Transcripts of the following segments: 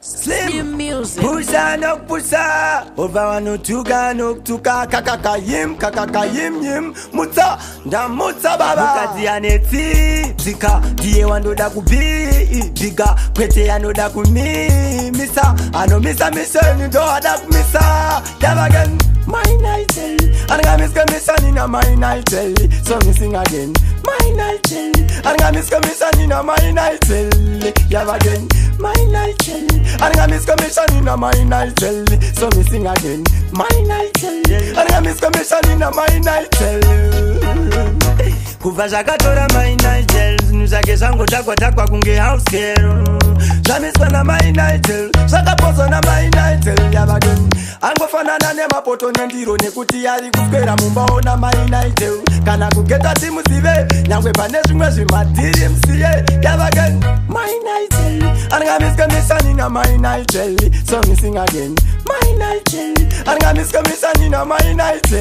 Slim music. Pusa nok pusa Over no tuga nok tuka kakakayim yim Muta da muta baba Mukati aneti Tika diye wando da kubi Biga kwete anoda kumi Misa ano misa ni do adak misa Never again my night and I miss commission in a my night so me sing again my night and I miss commission in a my night yeah again my night and I miss commission in a my night so me sing again my night and I miss commission in a my night kuva zvakatora my night zvinhu zvake zvangotakwa kunge house girl zvamiswa namai night zvakapozwa namai night yeah again angofanana nemapoto nendiro nekuti ari kuswera mumbaona mai night kana kugeta timuzive nyangwe pane zvimwe zvimadhiri musiye yeah again my night and I miss commission in a my night so me sing again my night and I miss commission in a my night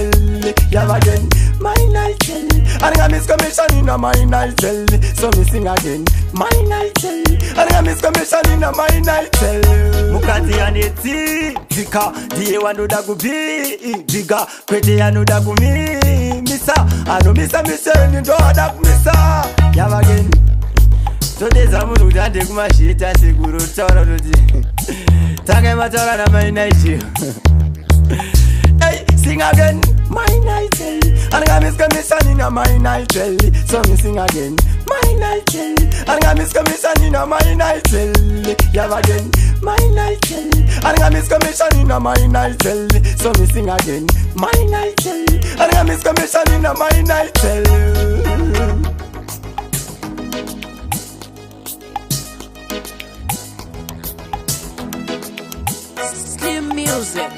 yeah again my night and I miss commission in a my night so me sing again my night and I miss commission in a my night mukati aneti zika diye wanoda kubi biga kwete anoda kumi misa ano misa ni ndo ada kumisa yeah again todeza munhu kuti ande kumashita sekuru taura kuti tange mataura na my night hey sing again my night and I miss commission in a my night so me sing again my night and I miss commission in a my night yeah again my night and I miss commission in a my night so me sing again my night and I miss commission in a my night Slim music.